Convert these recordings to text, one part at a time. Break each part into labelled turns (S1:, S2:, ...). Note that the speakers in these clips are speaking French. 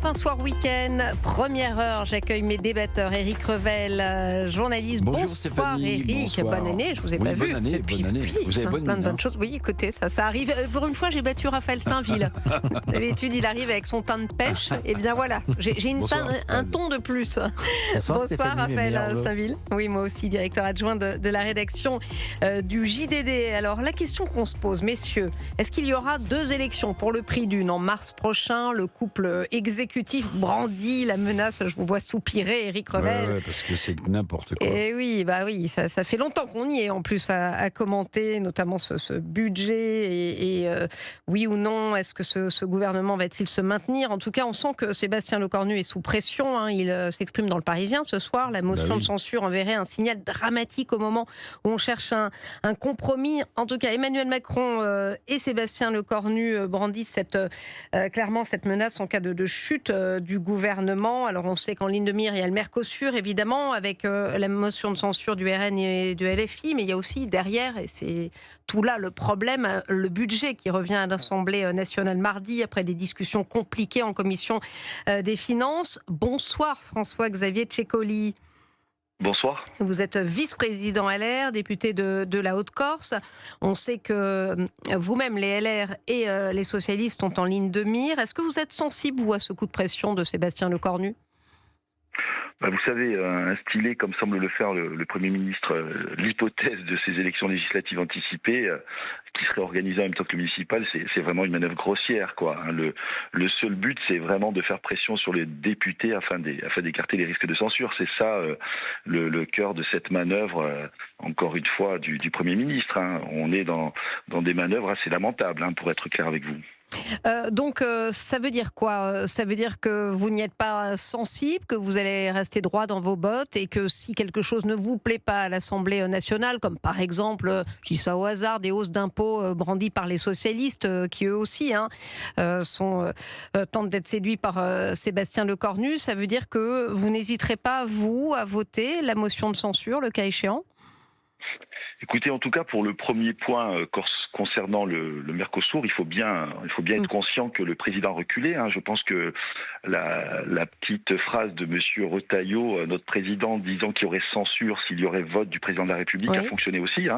S1: Europe 1 Soir Week-end, première heure, j'accueille mes débatteurs. Éric Revel, journaliste.
S2: Bonjour
S1: Bonsoir
S2: Stéphanie,
S1: Éric,
S2: bonsoir.
S1: bonne année, je vous ai pas vu.
S2: Bonne année,
S1: depuis,
S2: bonne année.
S1: depuis,
S2: Vous avez bonne
S1: plein de
S2: mine,
S1: bonnes choses. Oui, écoutez, ça arrive. Pour une fois, j'ai battu Raphaël Steinville. D'habitude, il arrive avec son teint de pêche. Et bien voilà, j'ai un ton de plus. Bonsoir Raphaël Steinville. Oui, moi aussi, directeur adjoint de la rédaction du JDD. Alors, la question qu'on se pose, messieurs, est-ce qu'il y aura 2 élections pour le prix d'une en mars prochain? Le couple exécutif brandit la menace. Je vous vois soupirer, Éric Revel.
S2: Ouais, parce que c'est n'importe quoi.
S1: Et oui, ça fait longtemps qu'on y est en plus à commenter, notamment ce budget et oui ou non, est-ce que ce gouvernement va-t-il se maintenir? En tout cas, on sent que Sébastien Lecornu est sous pression. Hein. Il s'exprime dans Le Parisien ce soir. La motion de censure enverrait un signal dramatique au moment où on cherche un compromis. En tout cas, Emmanuel Macron et Sébastien Lecornu brandissent clairement cette menace en cas de chute du gouvernement. Alors on sait qu'en ligne de mire, il y a le Mercosur, évidemment, avec la motion de censure du RN et du LFI, mais il y a aussi derrière, et c'est tout là le problème, le budget qui revient à l'Assemblée nationale mardi après des discussions compliquées en commission des finances. Bonsoir François-Xavier Tchécoli.
S3: Bonsoir.
S1: Vous êtes vice-président LR, député de la Haute-Corse. On sait que vous-même, les LR et les socialistes sont en ligne de mire. Est-ce que vous êtes sensible, vous, à ce coup de pression de Sébastien Lecornu ?
S3: Vous savez, instiller, comme semble le faire le Premier ministre, l'hypothèse de ces élections législatives anticipées, qui seraient organisées en même temps que le municipal, c'est vraiment une manœuvre grossière, quoi. Le seul but, c'est vraiment de faire pression sur les députés afin d'écarter les risques de censure. C'est ça le cœur de cette manœuvre, encore une fois, du Premier ministre. Hein. On est dans des manœuvres assez lamentables, pour être clair avec vous.
S1: Donc ça veut dire quoi? Ça veut dire que vous n'y êtes pas sensible, que vous allez rester droit dans vos bottes et que si quelque chose ne vous plaît pas à l'Assemblée nationale, comme par exemple, je dis ça au hasard, des hausses d'impôts brandies par les socialistes qui eux aussi tentent d'être séduits par Sébastien Lecornu, ça veut dire que vous n'hésiterez pas, vous, à voter la motion de censure, le cas échéant?
S3: Écoutez, en tout cas, pour le premier point concernant le Mercosur, il faut bien être conscient que le président a reculé. Je pense que la petite phrase de M. Retailleau, notre président, disant qu'il y aurait censure s'il y aurait vote du président de la République, a fonctionné aussi.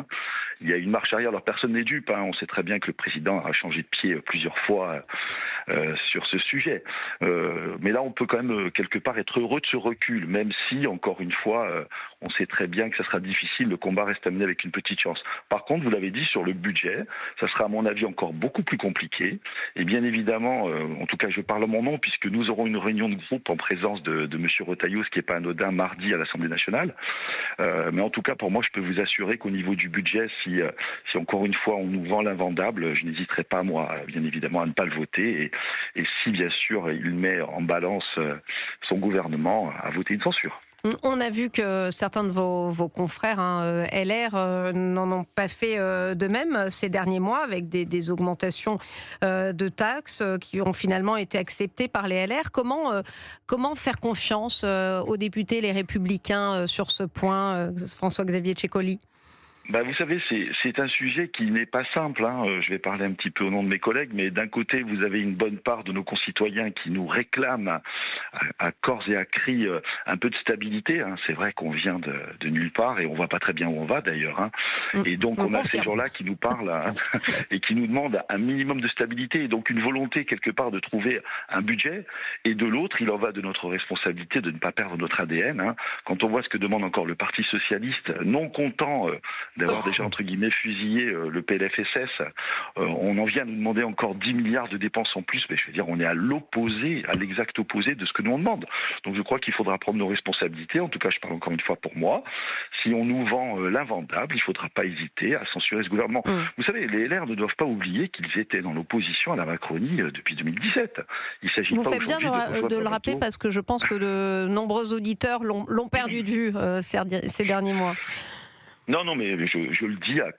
S3: Il y a une marche arrière, alors personne n'est dupe. On sait très bien que le président a changé de pied plusieurs fois sur ce sujet. Mais là, on peut quand même quelque part être heureux de ce recul, même si, encore une fois, on sait très bien que ça sera difficile, le combat reste amené avec une petite chance. Par contre, vous l'avez dit, sur le budget, ça sera à mon avis encore beaucoup plus compliqué. Et bien évidemment, en tout cas je parle à mon nom, puisque nous aurons une réunion de groupe en présence de M. Retailleau, ce qui n'est pas anodin, mardi à l'Assemblée nationale. Mais en tout cas, pour moi, je peux vous assurer qu'au niveau du budget, si encore une fois on nous vend l'invendable, je n'hésiterai pas, moi, bien évidemment, à ne pas le voter. Et si, bien sûr, il met en balance son gouvernement, à voter une censure.
S1: On a vu que certains de vos confrères LR n'en ont pas fait de même ces derniers mois, avec des augmentations de taxes qui ont finalement été acceptées par les LR. Comment faire confiance aux députés, les Républicains, sur ce point, François-Xavier Tchécoli ?
S3: Vous savez, c'est un sujet qui n'est pas simple. Je vais parler un petit peu au nom de mes collègues, mais d'un côté, vous avez une bonne part de nos concitoyens qui nous réclament à corps et à cri un peu de stabilité. C'est vrai qu'on vient de nulle part et on voit pas très bien où on va d'ailleurs. Et donc, on a ces gens-là qui nous parlent et qui nous demandent un minimum de stabilité et donc une volonté quelque part de trouver un budget. Et de l'autre, il en va de notre responsabilité de ne pas perdre notre ADN. Quand on voit ce que demande encore le Parti socialiste, non content d'avoir déjà, entre guillemets, fusillé le PLFSS. On en vient à nous demander encore 10 milliards de dépenses en plus, mais je veux dire, on est à l'opposé, à l'exact opposé de ce que nous on demande. Donc je crois qu'il faudra prendre nos responsabilités, en tout cas je parle encore une fois pour moi. Si on nous vend l'invendable, il ne faudra pas hésiter à censurer ce gouvernement. Vous savez, les LR ne doivent pas oublier qu'ils étaient dans l'opposition à la Macronie depuis 2017. Il s'agit
S1: Vous
S3: pas
S1: faites bien de le rappeler parce que je pense que de nombreux auditeurs l'ont perdu de vue ces derniers mois.
S3: Non, non, mais je le dis à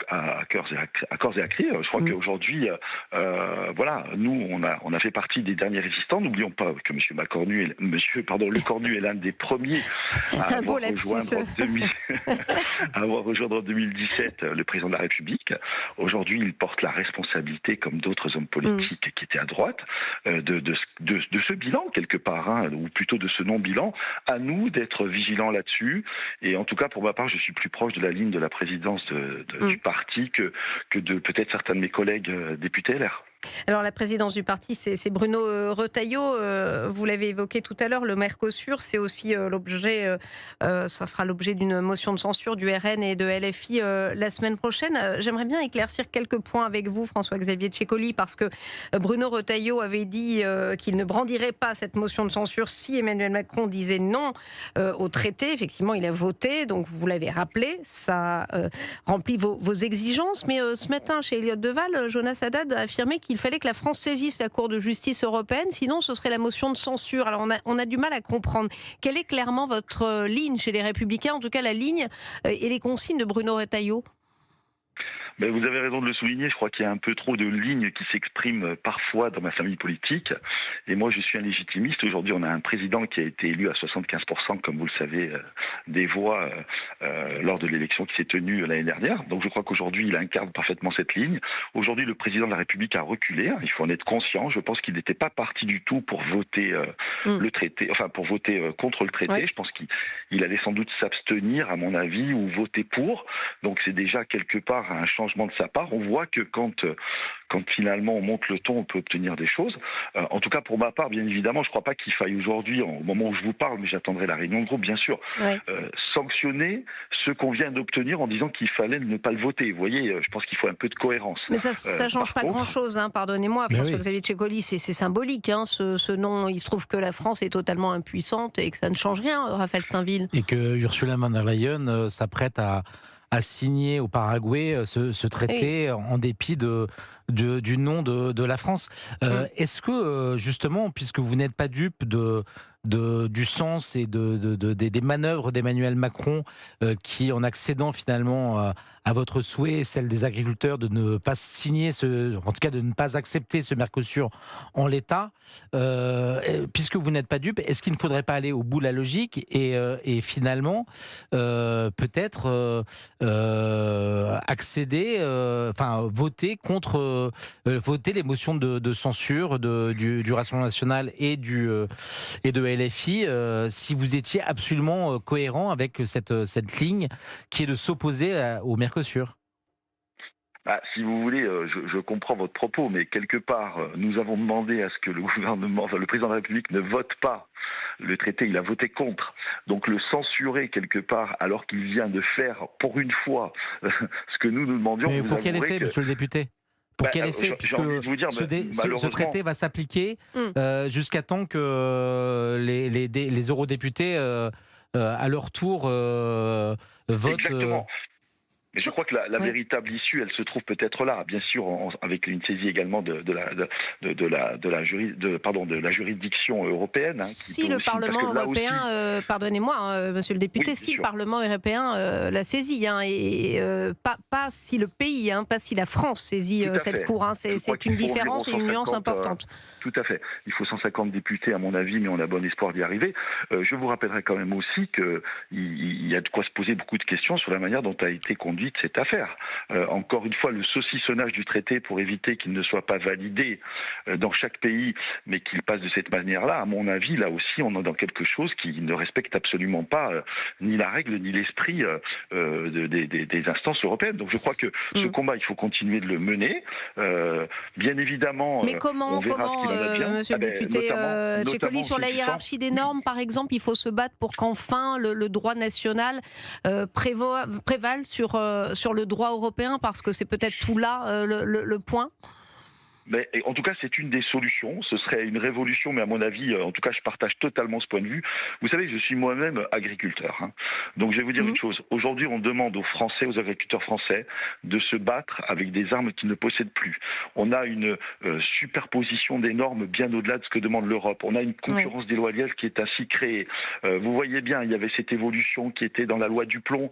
S3: corps et à cri. Je crois qu'aujourd'hui, voilà, nous, on a fait partie des derniers résistants. N'oublions pas que Le Cornu est l'un des premiers à
S1: Un beau
S3: avoir
S1: lapsus.
S3: à avoir rejoindre en 2017 le président de la République. Aujourd'hui, il porte la responsabilité, comme d'autres hommes politiques qui étaient à droite, de ce bilan, quelque part, hein, ou plutôt de ce non-bilan. À nous d'être vigilants là-dessus. Et en tout cas, pour ma part, je suis plus proche de la ligne de la présidence du parti que de peut-être certains de mes collègues députés LR.
S1: Alors la présidence du parti, c'est Bruno Retailleau. Vous l'avez évoqué tout à l'heure, le Mercosur, c'est aussi l'objet, ça fera l'objet d'une motion de censure du RN et de LFI la semaine prochaine. J'aimerais bien éclaircir quelques points avec vous, François-Xavier Ceccoli, parce que Bruno Retailleau avait dit qu'il ne brandirait pas cette motion de censure si Emmanuel Macron disait non au traité. Effectivement, il a voté, donc vous l'avez rappelé, ça remplit vos exigences. Mais ce matin, chez Elliott Deval, Jonas Haddad a affirmé qu'il fallait que la France saisisse la Cour de justice européenne, sinon ce serait la motion de censure. Alors on a du mal à comprendre. Quelle est clairement votre ligne chez les Républicains, en tout cas la ligne et les consignes de Bruno Retailleau?
S3: Ben, vous avez raison de le souligner, je crois qu'il y a un peu trop de lignes qui s'expriment parfois dans ma famille politique. Et moi, je suis un légitimiste. Aujourd'hui, on a un président qui a été élu à 75%, comme vous le savez, des voix lors de l'élection qui s'est tenue l'année dernière. Donc je crois qu'aujourd'hui, il incarne parfaitement cette ligne. Aujourd'hui, le président de la République a reculé. Il faut en être conscient. Je pense qu'il n'était pas parti du tout pour voter le traité, enfin pour voter contre le traité. Ouais. Je pense qu'il allait sans doute s'abstenir, à mon avis, ou voter pour. Donc c'est déjà quelque part un changement de sa part. On voit que quand finalement on monte le ton, on peut obtenir des choses. En tout cas, pour ma part, bien évidemment, je ne crois pas qu'il faille aujourd'hui, au moment où je vous parle, mais j'attendrai la réunion de groupe, bien sûr, sanctionner ce qu'on vient d'obtenir en disant qu'il fallait ne pas le voter. Vous voyez, je pense qu'il faut un peu de cohérence.
S1: Mais ça ne change pas grand-chose, hein, pardonnez-moi, François-Xavier Ceccoli, c'est symbolique. Hein, ce nom, il se trouve que la France est totalement impuissante et que ça ne change rien, Raphaël Steinville.
S4: Et que Ursula von der Leyen s'apprête à signer au Paraguay ce traité en dépit du nom de la France. Est-ce que, justement, puisque vous n'êtes pas dupe du sens et des manœuvres d'Emmanuel Macron qui, en accédant finalement à votre souhait, celle des agriculteurs, de ne pas signer, en tout cas de ne pas accepter ce Mercosur en l'état, puisque vous n'êtes pas dupe, est-ce qu'il ne faudrait pas aller au bout de la logique et finalement peut-être accéder, voter les motions de censure du Rassemblement national et de LFI si vous étiez absolument cohérent avec cette ligne qui est de s'opposer au Mercosur?
S3: Si vous voulez, je comprends votre propos, mais quelque part, nous avons demandé à ce que le président de la République ne vote pas le traité. Il a voté contre. Donc le censurer quelque part, alors qu'il vient de faire pour une fois ce que nous demandions.
S4: Mais pour quel effet, monsieur le député? Pour quel effet? Puisque ce traité va s'appliquer jusqu'à temps que les eurodéputés, à leur tour, votent.
S3: Exactement. Mais je crois que la véritable issue, elle se trouve peut-être là, bien sûr, avec une saisie également de la juridiction européenne.
S1: Si le Parlement européen, pardonnez-moi, monsieur le député, si le Parlement européen l'a saisie, et pas si le pays, pas si la France saisit cette cour. C'est une différence et une nuance importante.
S3: Tout à fait. Il faut 150 députés, à mon avis, mais on a bon espoir d'y arriver. Je vous rappellerai quand même aussi qu'il y a de quoi se poser beaucoup de questions sur la manière dont a été conduite cette affaire. Encore une fois, le saucissonnage du traité pour éviter qu'il ne soit pas validé dans chaque pays, mais qu'il passe de cette manière-là, à mon avis, là aussi, on est dans quelque chose qui ne respecte absolument pas ni la règle ni l'esprit des instances européennes. Donc je crois que ce combat, il faut continuer de le mener. Bien évidemment,
S1: mais comment monsieur le député Ceccoli, sur la hiérarchie des normes, par exemple, il faut se battre pour qu'enfin le droit national prévale sur le droit européen, parce que c'est peut-être tout là le point.
S3: Mais en tout cas, c'est une des solutions. Ce serait une révolution, mais à mon avis, en tout cas, je partage totalement ce point de vue. Vous savez, je suis moi-même agriculteur. Hein. Donc, je vais vous dire une chose. Aujourd'hui, on demande aux Français, aux agriculteurs français, de se battre avec des armes qu'ils ne possèdent plus. On a une superposition des normes bien au-delà de ce que demande l'Europe. On a une concurrence déloyale qui est ainsi créée. Vous voyez bien, il y avait cette évolution qui était dans la loi du plomb.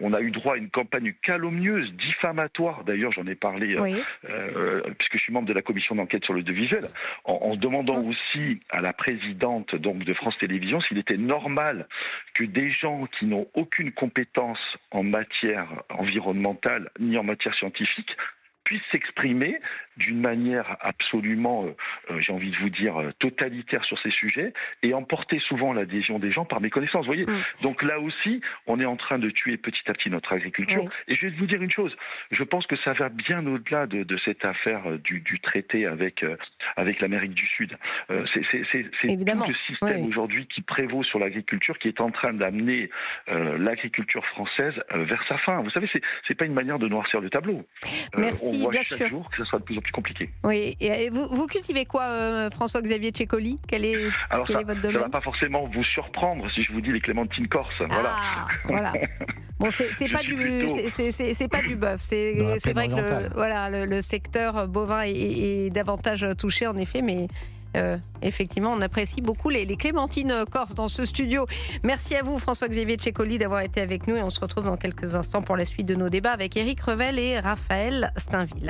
S3: On a eu droit à une campagne calomnieuse, diffamatoire. D'ailleurs, j'en ai parlé puisque je suis membre de la commission d'enquête sur l'audiovisuel, en demandant aussi à la présidente donc, de France Télévisions s'il était normal que des gens qui n'ont aucune compétence en matière environnementale ni en matière scientifique puissent s'exprimer d'une manière absolument, j'ai envie de vous dire, totalitaire sur ces sujets et emporter souvent l'adhésion des gens par méconnaissance. Vous voyez, donc là aussi, on est en train de tuer petit à petit notre agriculture. Et je vais vous dire une chose, je pense que ça va bien au-delà de cette affaire du traité avec l'Amérique du Sud. C'est tout le système aujourd'hui qui prévaut sur l'agriculture qui est en train d'amener l'agriculture française vers sa fin. Vous savez, c'est pas une manière de noircir le tableau.
S1: Merci,
S3: on voit
S1: bien
S3: chaque
S1: sûr.
S3: jour que ça sera de plus en plus compliqué.
S1: Oui, et vous cultivez quoi, François-Xavier Tchécoli? Quel est votre domaine?
S3: Ça ne va pas forcément vous surprendre si je vous dis les clémentines corses.
S1: Voilà. Bon, c'est pas du bœuf. C'est vrai que le secteur bovin est davantage touché en effet, mais effectivement, on apprécie beaucoup les clémentines corses dans ce studio. Merci à vous, François-Xavier Tchécoli, d'avoir été avec nous et on se retrouve dans quelques instants pour la suite de nos débats avec Éric Revel et Raphaël Steinville.